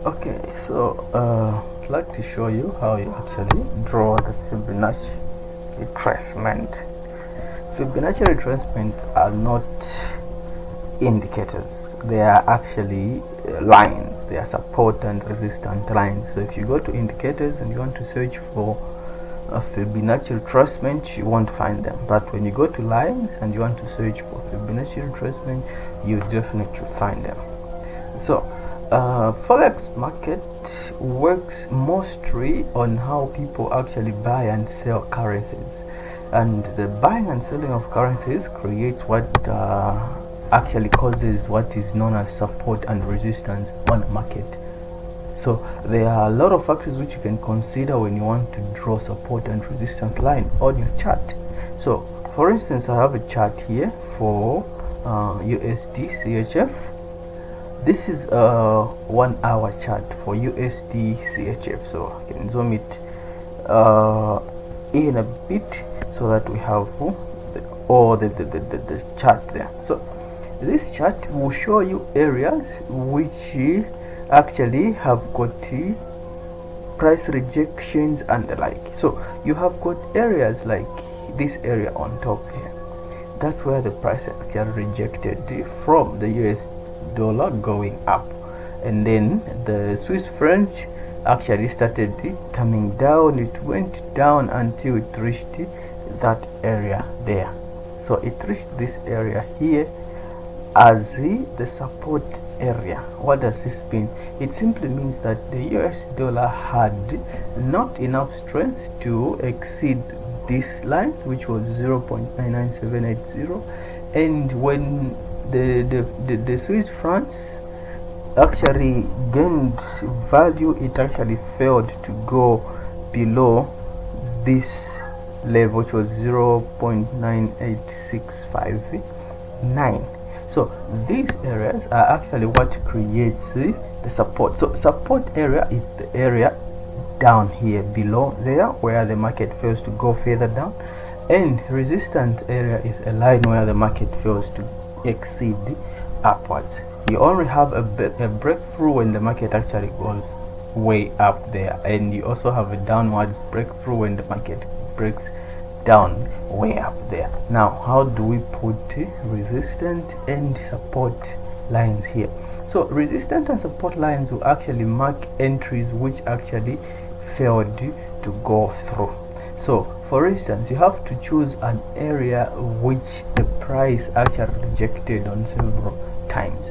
Okay, so I'd like to show you how you actually draw the Fibonacci retracement. Fibonacci retracements are not indicators, they are actually lines. They are support and resistance lines. So if you go to indicators and you want to search for a Fibonacci retracement, you won't find them. But when you go to lines and you want to search for Fibonacci retracement, you definitely find them. So forex market works mostly on how people actually buy and sell currencies, and the buying and selling of currencies creates what actually causes what is known as support and resistance on the market. So there are a lot of factors which you can consider when you want to draw support and resistance line on your chart. So for instance, I have a chart here for USD CHF. This is a 1 hour chart for USD CHF, so I can zoom it in a bit so that we have the chart there. So this chart will show you areas which actually have got price rejections and the like. So you have got areas like this area on top here. That's where the price actually rejected from the US dollar going up, and then the Swiss franc actually started coming down. It went down until it reached that area there. So it reached this area here as the support area. What does this mean? It simply means that the US dollar had not enough strength to exceed this line, which was 0.99780, and when the Swiss francs actually gained value, it actually failed to go below this level, which was 0.98659. So these areas are actually what creates the support. So support area is the area down here below there where the market fails to go further down, and resistance area is a line where the market fails to exceed upwards. You only have a breakthrough when the market actually goes way up there, and you also have a downwards breakthrough when the market breaks down way up there. Now, how do we put resistance and support lines here? So resistance and support lines will actually mark entries which actually failed to go through. So for instance, you have to choose an area which the price actually rejected on several times.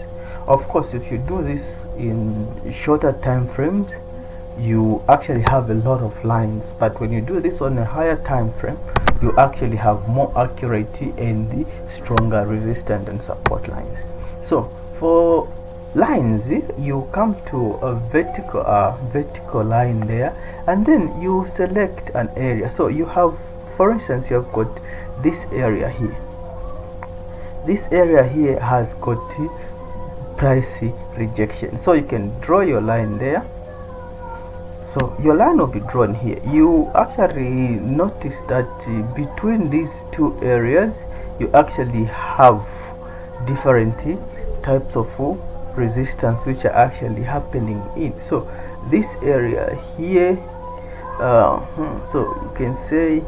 Of course, if you do this in shorter time frames, you actually have a lot of lines, but when you do this on a higher time frame, you actually have more accuracy and the stronger resistance and support lines. So for lines, you come to a vertical line there, and then you select an area. So you have, for instance, you have got this area here. This area here has got price rejection, so you can draw your line there. So your line will be drawn here. You actually notice that between these two areas you actually have different types of resistance which are actually happening in. So this area here, so you can say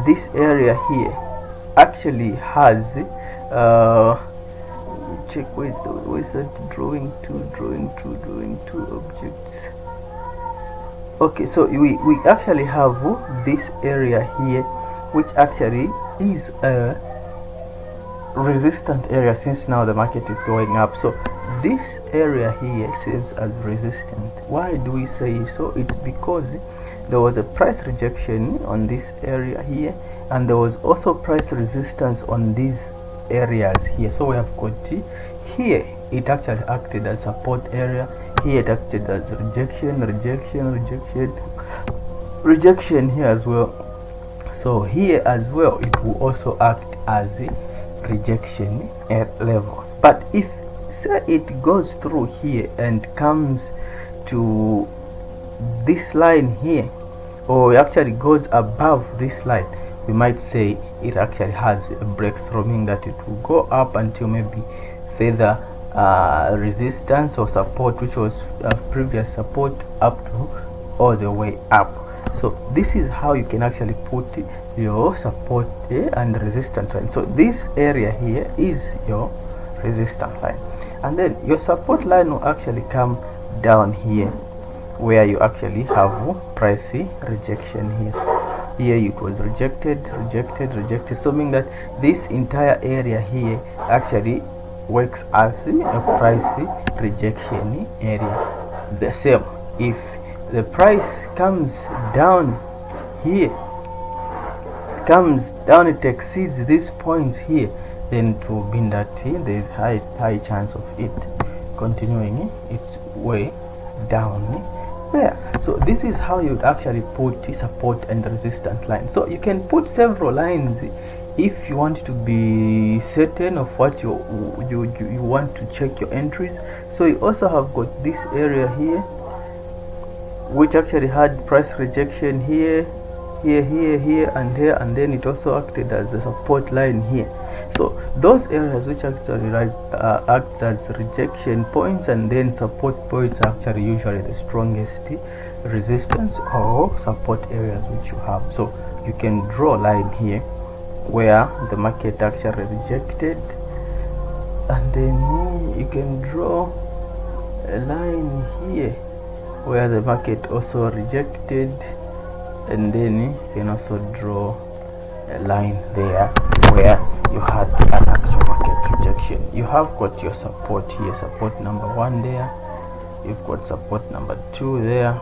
this area here actually has check where's that drawing to objects. Okay, so we actually have this area here which actually is a resistant area, since now the market is going up. So this area here serves as resistant. Why do we say so? It's because there was a price rejection on this area here, and there was also price resistance on these areas here. So we have got here, it actually acted as support area. Here it acted as rejection here as well. So here as well it will also act as rejection at levels. But if say it goes through here and comes to this line here, or actually goes above this line, we might say it actually has a breakthrough, meaning that it will go up until maybe further resistance or support, which was previous support, up to all the way up. So this is how you can actually put your support and resistance line. So this area here is your resistance line, and then your support line will actually come down here where you actually have price rejection here it was rejected, so meaning that this entire area here actually works as a price rejection area. The same, if the price comes down here, it exceeds these points here, then it will mean that there is high chance of it continuing its way down there. So this is how you would actually put the support and resistance line. So you can put several lines if you want to be certain of what you want to check your entries. So you also have got this area here, which actually had price rejection here, and here, and then it also acted as a support line here. So those areas which actually act as rejection points and then support points are actually usually the strongest resistance or support areas which you have. So you can draw a line here where the market actually rejected, and then you can draw a line here where the market also rejected, and then you can also draw a line there where you had an actual market rejection. You have got your support here, support number 1 there, you've got support number 2 there,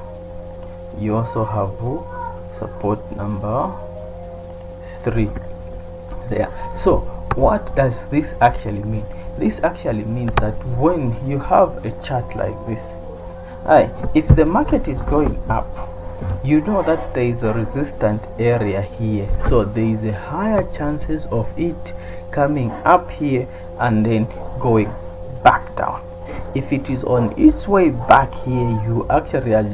you also have support number 3 there. So what does this actually mean? This actually means that when you have a chart like this, if the market is going up, you know that there is a resistant area here, so there is a higher chances of it coming up here and then going back down. If it is on its way back here, you actually are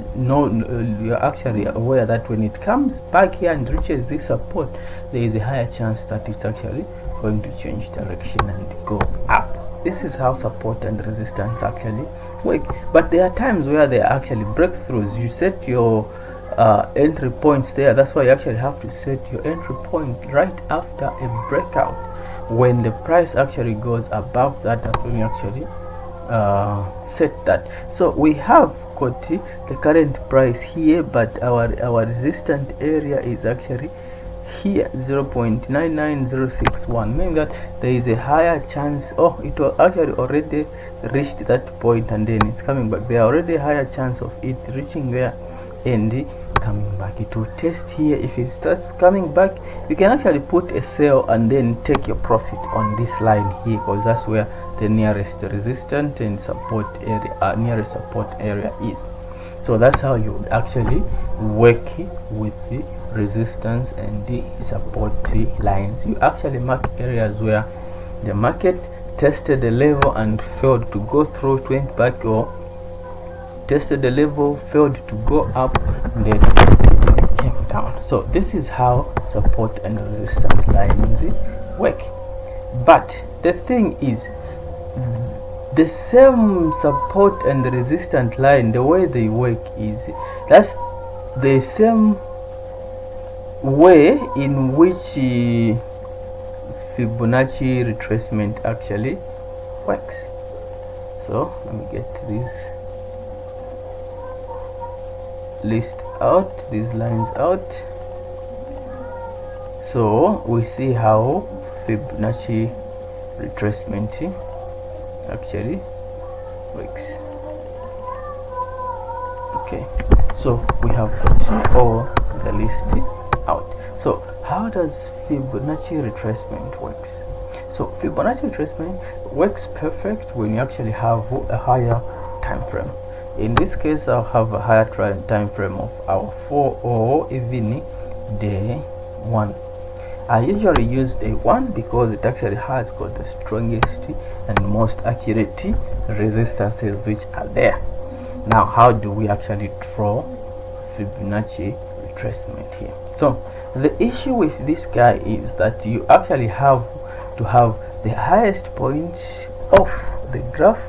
you're actually aware that when it comes back here and reaches this support, there is a higher chance that it's actually going to change direction and go up. This is how support and resistance actually work. But there are times where there are actually breakthroughs. You set your entry points there. That's why you actually have to set your entry point right after a breakout. When the price actually goes above that, that's when you actually set that. So we have got the current price here, but our resistant area is actually here, 0.99061, meaning that there is a higher chance. It was actually already reached that point and then it's coming back. There are already a higher chance of it reaching there and coming back. It will test here. If it starts coming back, you can actually put a sell and then take your profit on this line here, because that's where the nearest resistance and support area, nearest support area is. So that's how you would actually work with the resistance and the support lines. You actually mark areas where the market tested the level and failed to go through, it went back, or tested the level, failed to go up, and then came down. So this is how support and resistance lines work. But the thing is, the same support and resistance line, the way they work is that's the same way in which Fibonacci retracement actually works. So let me get this list out, these lines out, so we see how Fibonacci retracement actually works. Okay, so we have got all the list out. So how does Fibonacci retracement works? So Fibonacci retracement works perfect when you actually have a higher time frame. In this case, I'll have a higher time frame of hour 4 or even day 1. I usually use day 1 because it actually has got the strongest and most accurate resistances which are there. Now, how do we actually draw Fibonacci retracement here? So the issue with this guy is that you actually have to have the highest point of the graph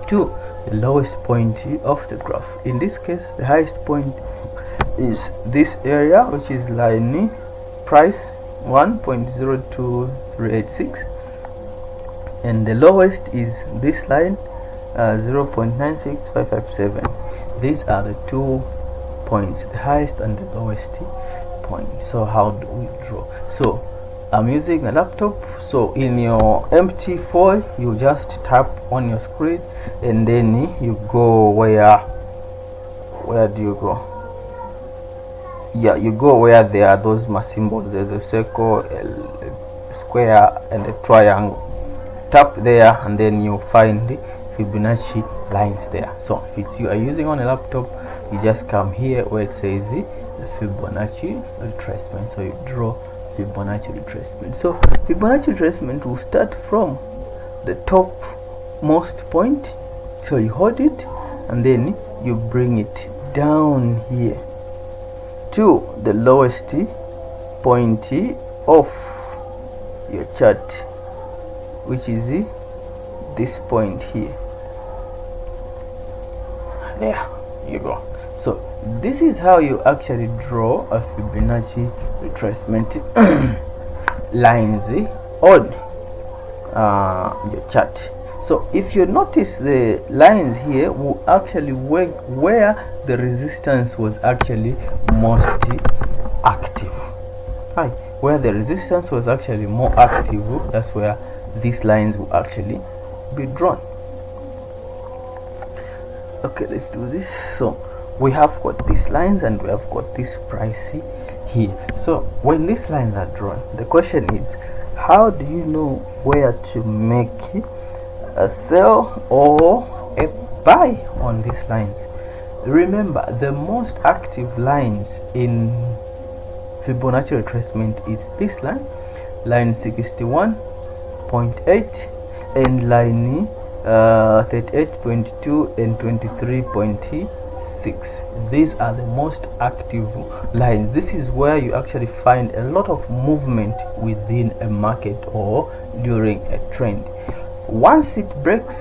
to the lowest point of the graph. In this case, the highest point is this area, which is line price 1.02386, and the lowest is this line 0.96557. These are the 2 points, the highest and the lowest point. So how do we draw? So I'm using a laptop, so in your empty foil you just tap on your screen, and then you go where do you go? Yeah, you go where there are those symbols. There's a circle, a square, and a triangle. Tap there, and then you find the Fibonacci lines there. So if you are using on a laptop, you just come here where it says the Fibonacci retracement. So you draw Fibonacci retracement. So Fibonacci retracement will start from the top most point, so you hold it and then you bring it down here to the lowest point of your chart, which is this point here. There you go. So this is how you actually draw a Fibonacci retracement lines on your chart. So if you notice, the lines here will actually work where the resistance was actually most active. Right, where the resistance was actually more active, that's where these lines will actually be drawn. Okay, let's do this. So we have got these lines and we have got this price here. So when these lines are drawn, the question is, how do you know where to make a sell or a buy on these lines? Remember, the most active lines in Fibonacci retracement is this line 61.8 and line 38.2 and 23.6. These are the most active lines. This is where you actually find a lot of movement within a market or during a trend. Once it breaks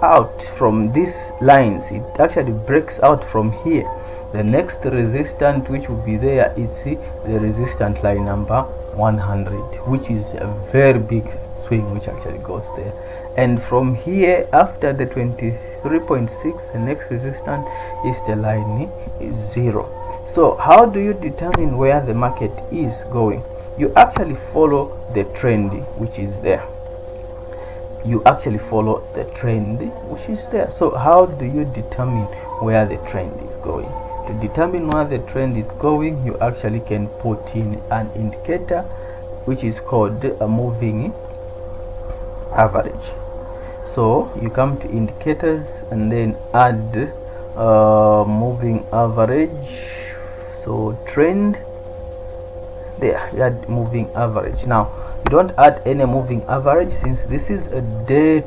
out from these lines, it actually breaks out from here. The next resistance which will be there is the resistance line number 100, which is a very big swing which actually goes there. And from here, after the 23.6, the next resistance is the line 0. So how do you determine where the market is going? You actually follow the trend which is there. You actually follow the trend which is there. So how do you determine where the trend is going? To determine where the trend is going, you actually can put in an indicator which is called a moving average. So you come to indicators and then add moving average. So trend, there you add moving average. Now you don't add any moving average, since this is a day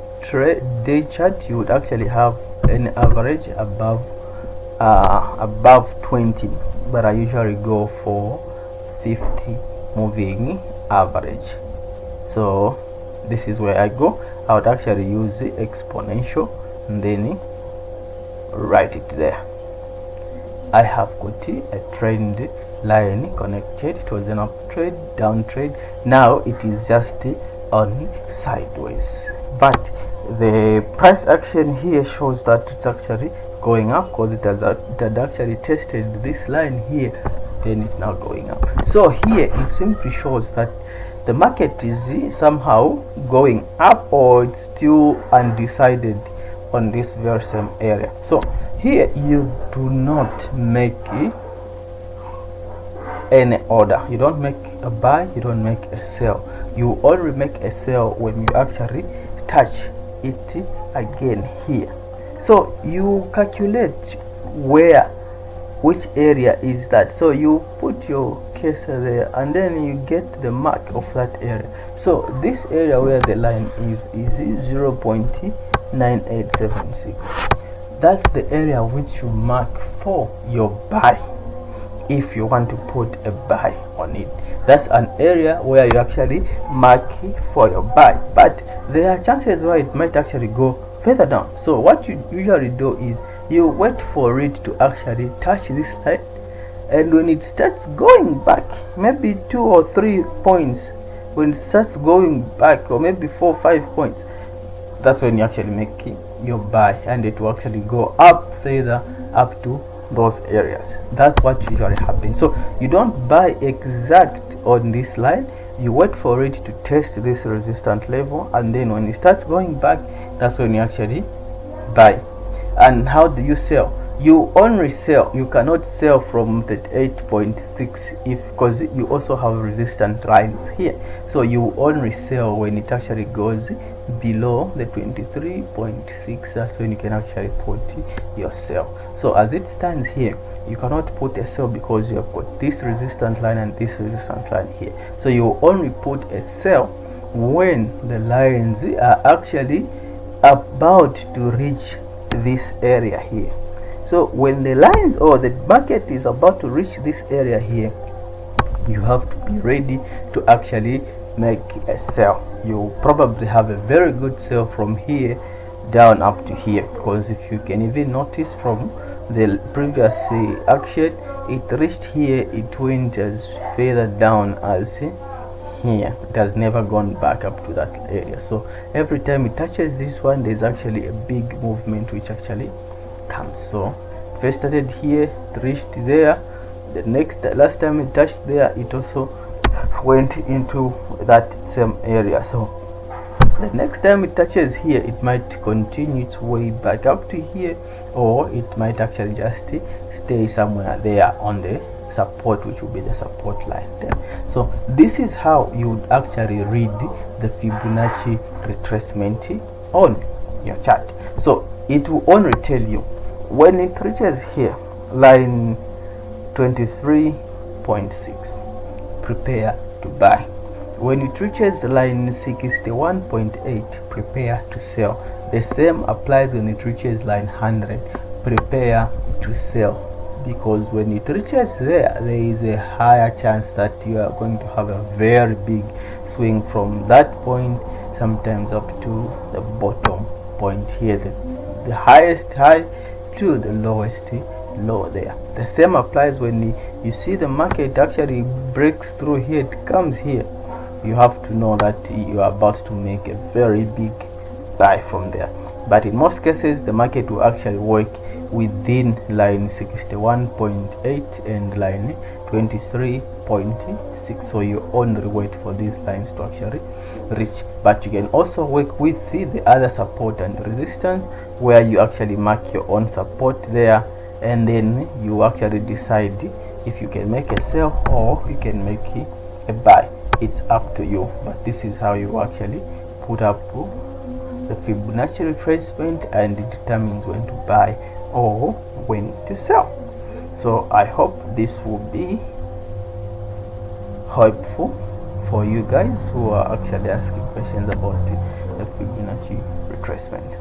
chart. You would actually have an average above 20, but I usually go for 50 moving average. So this is where I go. I would actually use the exponential and then write it there. I have got a trend line connected. It was an up trade, down trade. Now it is just on sideways, but the price action here shows that it's actually going up because it had actually tested this line here, then it's now going up. So here it simply shows that the market is somehow going up, or it's still undecided on this very same area. So here you do not make any order. You don't make a buy, you don't make a sell. You only make a sell when you actually touch it again here. So you calculate which area is that. So you put your cursor there and then you get the mark of that area. So this area where the line is 0.9876. That's the area which you mark for your buy. If you want to put a buy on it, that's an area where you actually mark it for your buy. But there are chances where it might actually go further down. So what you usually do is you wait for it to actually touch this line, and when it starts going back, maybe 2 or 3 points, when it starts going back, or maybe 4 or 5 points, that's when you actually make your buy, and it will actually go up further up to those areas. That's what usually happens. So you don't buy exact on this line, you wait for it to test this resistance level, and then when it starts going back, that's when you actually buy. And how do you sell? You only sell, you cannot sell from the 8.6 if, because you also have resistance lines here. So you only sell when it actually goes below the 23.6. that's when you can actually put your sell. So as it stands here, you cannot put a sell because you have got this resistance line and this resistance line here. So you only put a sell when the lines are actually about to reach this area here. So when the lines or the market is about to reach this area here, you have to be ready to actually make a sell. You probably have a very good sell from here down up to here, because if you can even notice from the previous action, it reached here, it went as further down as here. It has never gone back up to that area. So every time it touches this one, there's actually a big movement which actually comes. So first started here, it reached there, the last time it touched there, it also went into that same area. So the next time it touches here, it might continue its way back up to here, or it might actually just stay somewhere there on the support, which will be the support line there. So this is how you would actually read the Fibonacci retracement on your chart. So it will only tell you when it reaches here, line 23.6, prepare to buy. When it reaches line 61.8, prepare to sell. The same applies when it reaches line 100, prepare to sell, because when it reaches there, there is a higher chance that you are going to have a very big swing from that point, sometimes up to the bottom point here, the highest high to the lowest low there. The same applies when you see the market actually breaks through here, it comes here, you have to know that you are about to make a very big buy from there. But in most cases, the market will actually work within line 61.8 and line 23.6. So you only wait for these lines to actually reach. But you can also work with the other support and resistance, where you actually mark your own support there, and then you actually decide if you can make a sell or you can make a buy. It's up to you, but this is how you actually put up the Fibonacci retracement, and it determines when to buy or when to sell. So I hope this will be helpful for you guys who are actually asking questions about the Fibonacci retracement.